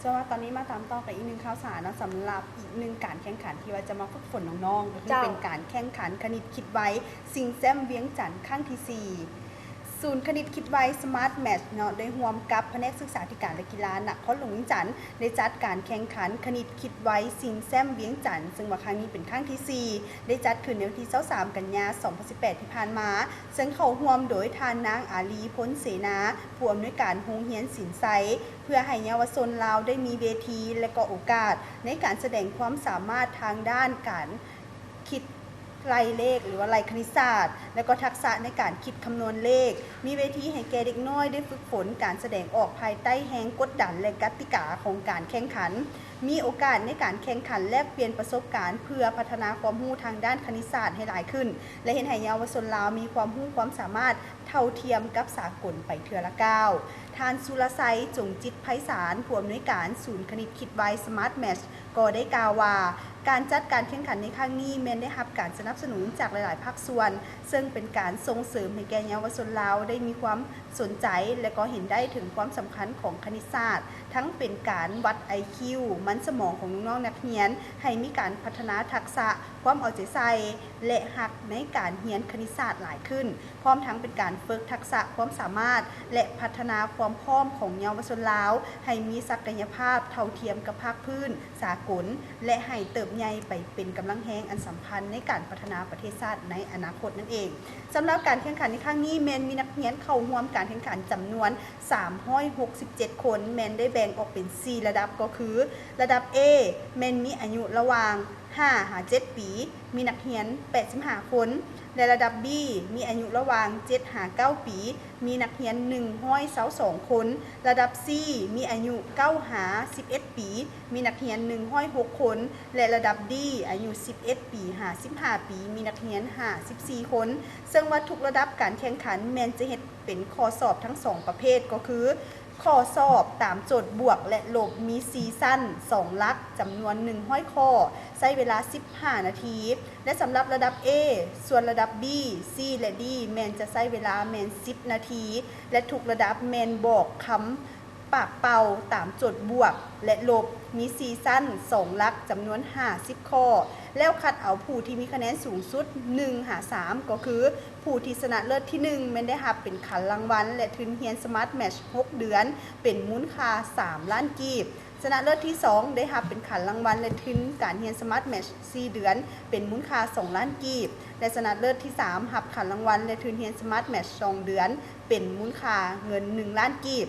จะว่าตอนนี้มาตามต่อกับอีกหนึ่งข่าวสารนะสำหรับอีกหนึ่งการแข่งขันที่ว่าจะมาฝึกฝนน้องๆก็คือเป็นการแข่งขันคณิตคิดไว้ซิงแซมเวียงจันทร์ครั้งที่4ศูนย์คณิตคิดไว้สมาร์ทแมทช์เนาะได้ร่วมกับแผนกศึกษาธิการและกีฬานครหลวงเวียงจันทร์ได้จัดการแข่งขันคณิตคิดไว้ซิงแซมเวียงจันทร์ซึ่งว่าครั้งนี้เป็นครั้งที่4ได้จัดขึ้นในวันที่23กันยายน2018ที่ผ่านมาซึ่งเข้าร่วมโดยทานนางอาลีพ้นเสนาผู้อำนวยการโรงเรียนศิลป์ไซเพื่อให้เยาวชนลาวได้มีเวทีและก็โอกาสในการแสดงความสามารถทางด้านการคิดไล่เลขหรือว่าไล่คณิตศาสตร์และก็ทักษะในการคิดคำนวณเลขมีเวทีให้แก่เด็กน้อยได้ฝึกฝนการแสดงออกภายใต้แรงกดดันและกติกาของการแข่งขันมีโอกาสในการแข่งขันแลกเปลี่ยนประสบการณ์เพื่อพัฒนาความรู้ทางด้านคณิตศาสตร์ให้หลายขึ้นและเห็นให้เยาวชนลาวมีความรู้ความสามารถเท่าเทียมกับสากลไปเทื่อละก้าวทานสุรไซจงจิตไพศาลผู้อำนวยการศูนย์คณิตคิดไว้สมาร์ทแมทช์ก็ได้กล่าวว่าการจัดการแข่งขันในครั้งนี้แม้นได้รับการสนับสนุนจากหลายๆภาคส่วนซึ่งเป็นการส่งเสริมให้แก่เยาวชนลาวได้มีความสนใจและก็เห็นได้ถึงความสำคัญของคณิตศาสตร์ทั้งเป็นการวัด IQ มันสมองของน้องๆนักเรียนให้มีการพัฒนาทักษะความเอาใจใส่และหักในการเรียนคณิตศาสตร์หลายขึ้นพร้อมทั้งเป็นการฝึกทักษะความสามารถและพัฒนาความพร้อมของเยาวชนลาวให้มีศักยภาพเท่าเทียมกับภาคพื้นสากลและให้เติบใหญ่ไปเป็นกำลังแรงอันสำคัญในการพัฒนาประเทศชาติในอนาคตนั่นเองสำหรับการแข่งขันในครั้งนี้แมนมีนักเรียนเข้าร่วมการแข่งขันจำนวน367คนแมนได้แบ่งออกเป็น4ระดับก็คือระดับ A แมนมีอายุระหว่าง5-7 ปีมีนักเรียน85คนและระดับ B มีอายุระหว่าง7-9 ปีมีนักเรียน122คนระดับ C มีอายุ9-11 ปีมีนักเรียน106คนและระดับ D อายุ11 ปี55 ปีมีนักเรียน54คนซึ่งว่าทุกระดับการแข่งขันแมนจะเฮ็ดเป็นข้อสอบทั้ง2ประเภทก็คือข้อสอบตามโจทย์บวกและลบมีซีซั่น2หลักจำนวน100ข้อใช้เวลา15นาทีและสำหรับระดับ A ส่วนระดับ B C และ D แมนจะใช้เวลาแมน10นาทีและทุกระดับแมนบอกคำปากเป่าตามโจทย์บวกและลบมีซีซั่น2หลักจำนวน50ข้อแล้วคัดเอาผู้ที่มีคะแนนสูงสุด1-3ก็คือผู้ที่ชนะเลิศที่1แมนได้รับเป็นขันรางวัลและทุนเรียนสมาร์ทแมทช์6เดือนเป็นมูลค่า3ล้านกีบชนะเลิศที่2ได้รับเป็นขันรางวัลและทุนการเรียนสมาร์ทแมทช์4เดือนเป็นมูลค่า2ล้านกีบและชนะเลิศที่3รับขันรางวัลและทุนเรียนสมาร์ทแมทช์2เดือนเป็นมูลค่าเงิน1ล้านกีบ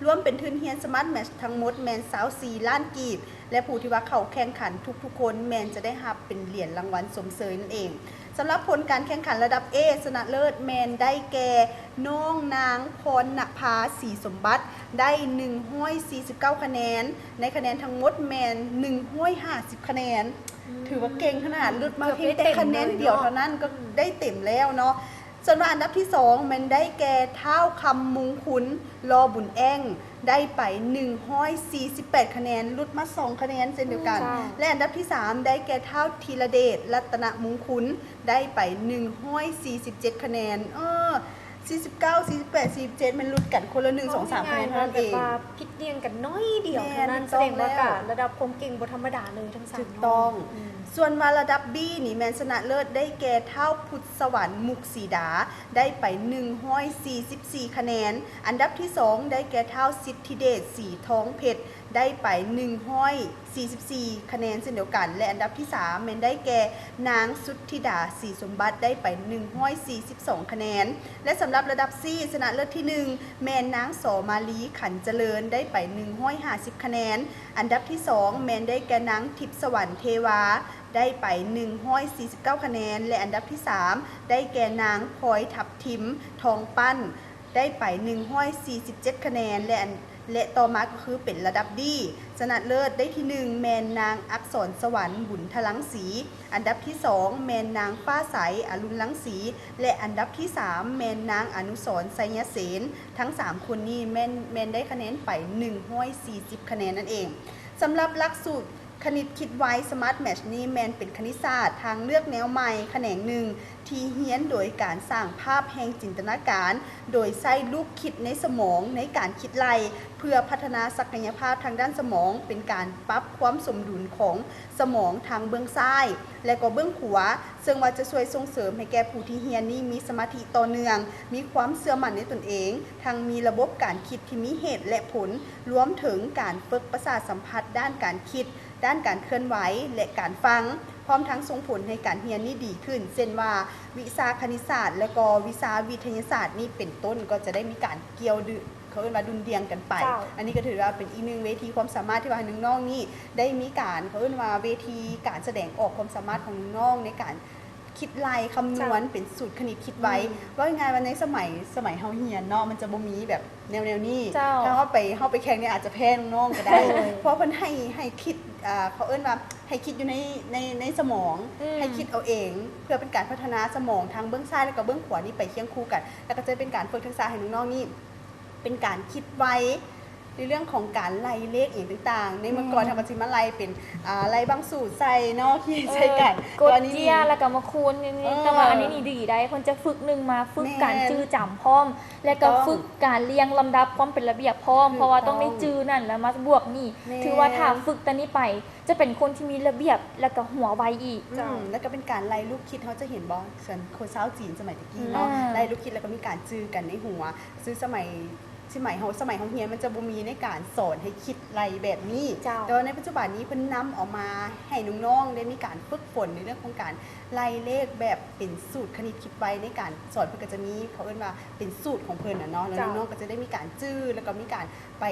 รวมเป็นทุนเรียนสมาร์ทแมทช์ทั้งหมดแมน24ล้านกีบและผู้ที่ว่าเข้าแข่งขันทุกๆคนแมนจะได้รับเป็นเหรียญรางวัลสมเสยนั่นเองสำหรับผลการแข่งขันระดับ A ชนะเลิศแมนได้แก่น้องนางพรณภาศรีสมบัติได้149คะแนนในคะแนนทั้งหมดแมน150คะแนนถือว่าเก่งขนาดลุดมาเพียงแต่คะแนนเดียวเท่านั้นก็ได้เต็มแล้วเนาะส่วนอันดับที่2มันได้แก่เท้าคำมุงขุนรอบุญแองได้ไป148คะแนนลุดมา2คะแนนเช่นเดียวกันและอันดับที่3ได้แก่เท้าธีรเดชรัตนมุงขุนได้ไป147คะแนน49 48 47มันลุดกันคนละ1 2 3คะแนนเท่านั้นเองพิดเรียงกันน้อยเดียวเท่านั้นแสดงว่าระดับความเก่งบ่ธรรมดาเลยทั้ง3ถูกต้องส่วนมาระดับ B นี่แมนชนะเลิศได้แก่เท้าพุทธสวรรค์มุกสีดาได้ไป144คะแนนอันดับที่2ได้แก่เท้าสิทธิเดชสีทองเพชรได้ไป144คะแนนเช่นเดียวกันและอันดับที่3แมนได้แก่นางสุทธิดาสีสมบัติได้ไป142คะแนนและสำหรับระดับ C ชนะเลิศที่1แมนนางโสมาลีขันเจริญได้ไป150คะแนนอันดับที่2แมนได้แก่นางทิพย์สวรรค์เทวาได้ไป149คะแนนและอันดับที่3ได้แก่นางพลอยทับทิมทองปั้นได้ไป147คะแนนและต่อมาก็คือเป็นระดับดีชนะเลิศได้ที่1แมนนางอักษรสวรรค์บุญทลังสีอันดับที่2แมนนางฟ้าใสอรุณลังสีและอันดับที่3แมนนางอนุสรณ์ไสยเสนทั้ง3คนนี้แมนได้คะแนนไป140คะแนนนั่นเองสำหรับหลักสูตร คณิตคิดไว้ Smart Match นี่แมนเป็นคณิตศาสตร์ทางเลือกแนวใหม่แขนงหนึ่งที่เฮียนโดยการสร้างภาพแห่งจินตนาการ โดยใช้ลูกคิดในสมองในการคิดไล่เพื่อพัฒนาศักยภาพทางด้านสมองเป็นการปรับความสมดุลของสมองทางเบื้องซ้าย และก็เบื้องขวาซึ่งว่าจะช่วยส่งเสริมให้แก่ผู้ที่เฮียนนี่มีสมาธิต่อเนื่อง มีความเชื่อมั่นในตนเองทั้งมีระบบการคิดที่มีเหตุและผลรวมถึงการฝึกประสาทสัมผัสด้านการคิด ด้านการเคลื่อนไหวและการฟัง พร้อมทั้งส่งผลให้การเรียนนี่ดีขึ้นเช่นว่าวิชาคณิตศาสตร์และก็วิชาวิทยาศาสตร์นี่เป็นต้นก็จะได้มีการเกี่ยวดึเขาเรียกว่าดุลเดียงกันไป อันนี้ก็ถือว่าเป็นอีกหนึ่งเวทีความสามารถที่ว่าน้องๆนี่ได้มีการเขาเรียกว่าเวทีการแสดงออกความสามารถของน้องๆในการคิดไล่คำนวณเป็นสูตรคณิตคิดไว้ว่ายังไงวันในสมัยเฮาเฮียนเนาะมันจะบ่มีแบบแนวนี้ถ้าเฮาไปแข่งเนี่ยอาจจะแพ้น้องๆก็ได้ เพราะเพิ่นให้คิดเขาเอิ้นว่าให้คิดอยู่ในสมองให้คิดเอาเองเพื่อเป็นการพัฒนาสมองทางเบื้องซ้ายและก็เบื้องขวานี่ไปเคียงคู่กันแล้วก็จะเป็นการฝึกทักษะให้น้องๆนี่เป็นการคิดไว้ในเรื่องของการไล่เลขอย่างต่างๆในเมื่อก่อนทำมาซิมาไล่เป็นไล่บางสูตรใส่เนาะที่ใช้กัน กดเจียแล้วก็มาคูณนี่แต่ว่าอันนี้นี่ดีได้คนจะฝึกหนึ่งมาฝึกการจื้อจำพร้อม แล้วก็ฝึกการเรียงลำดับความเป็นระเบียบพร้อมเพราะว่าต้องได้จื้อนั่นแล้วมาบวกนี่ถือว่าถ้าฝึกตอนนี้ไปจะเป็นคนที่มีระเบียบแล้วก็หัวไวอีกแล้วก็เป็นการไล่ลูกคิดเขาจะเห็นบอส่วนคนชาวจีนสมัยตะกี้เนาะไล่ลูกคิดแล้วก็มีการจื้อกันในหัวซื้อสมัยเฮียนมันจะบ่มีในการสอนให้คิดไล่แบบนี้แต่ว่าในปัจจุบันนี้เพิ่นนำออกมาให้น้องๆได้มีการฝึกฝนในเรื่องของการไล่เลขแบบเป็นสูตรคณิตคิดไว้ในการสอนเพิ่นก็จะมีเขาเอิ้นว่าเป็นสูตรของเพิ่นน่ะเนาะแล้วน้องๆก็จะได้มีการจื้อแล้วก็มีการไป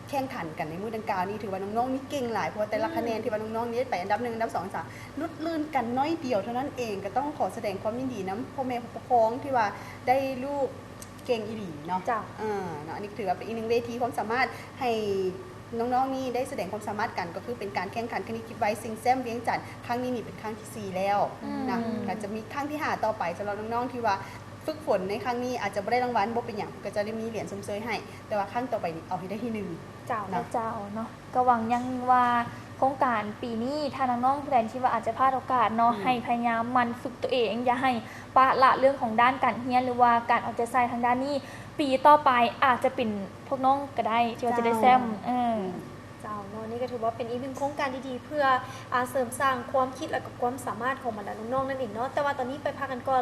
แข่งขันกันในมื้อดังกล่าวนี้ถือว่าน้องๆนี่เก่งหลายเพราะแต่ละคะแนนที่ว่าน้องๆนี่ได้ไปอันดับ1อันดับ2 อันดับ3ลุดลื่นกันน้อยเดียวเท่านั้นเองก็ต้องขอแสดงความยินดีนำพ่อแม่ผู้ปกครองที่ว่าได้ลูกเก่งอีหลีเนาะเนาะอันนี้ถือว่าเป็นอีกหนึ่งเวทีความสามารถให้น้องๆนี่ได้แสดงความสามารถกันก็คือเป็นการแข่งขันคณิตคิดไว้ซิงแซมเวียงจันทร์ครั้งนี้นี่เป็นครั้งที่4แล้วนะก็จะมีครั้งที่5ต่อไปสำหรับน้องๆที่ว่าฝึกฝนในครั้งนี้อาจจะไม่ได้รางวัลบ่เป็นอย่างก็จะได้มีเหรียญชมเชยให้แต่ว่าครั้งต่อไปนี่เอาให้ได้ที่1เจ้าเนาะก็หวังยังว่าโครงการปีนี้ถ้าน้องๆแพลนที่ว่าอาจจะพลาดโอกาสเนาะให้พยายามมันฝึกตัวเองอย่าให้ปะละเรื่องของด้านการเรียนหรือว่าการเอาใจใส่ทางด้านนี้ปีต่อไปอาจจะเป็นพวกน้องก็ได้ที่ว่าจะได้แซมเจ้าเนาะนี่ก็ถือว่าเป็นอีกหนึ่งโครงการดีๆเพื่อเสริมสร้างความคิดและกับความสามารถของบรรดาน้องๆนั่นเองเนาะแต่ว่าตอนนี้ไปพักกันก่อน